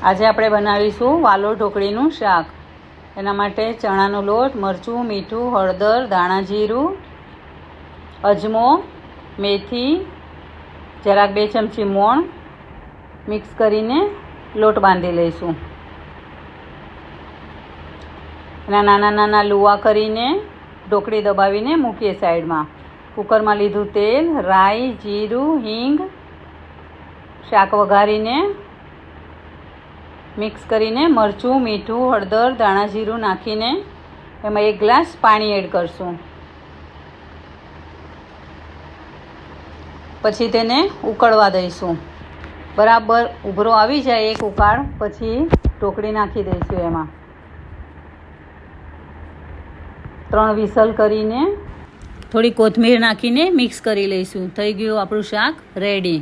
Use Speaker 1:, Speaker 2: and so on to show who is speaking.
Speaker 1: આજે આપણે બનાવીશું વાલોર ઢોકળીનું શાક. એના માટે ચણાનો લોટ, મરચું, મીઠું, હળદર, ધાણા જીરું, અજમો, મેથી, જરાક 2 ચમચી મોણ મિક્સ કરીને લોટ બાંધી લઈશું. એના નાના નાના લુવા કરીને ઢોકળી દબાવીને મૂકીએ સાઈડમાં. કુકરમાં લીધું તેલ, રાઈ, જીરું, હિંગ, શાક વઘારીને મિક્સ કરીને મરચું, મીઠું, હળદર, ધાણા જીરું નાખીને એમાં 1 ગ્લાસ પાણી એડ કરશું. પછી તેને ઉકળવા દઈશું. બરાબર ઉભરો આવી જાય એક ઉકાળ પછી ઢોકળી નાખી દઈશું. એમાં 3 વિસલ કરીને થોડી કોથમીર નાખીને મિક્સ કરી લઈશું. થઈ ગયું આપણું શાક રેડી.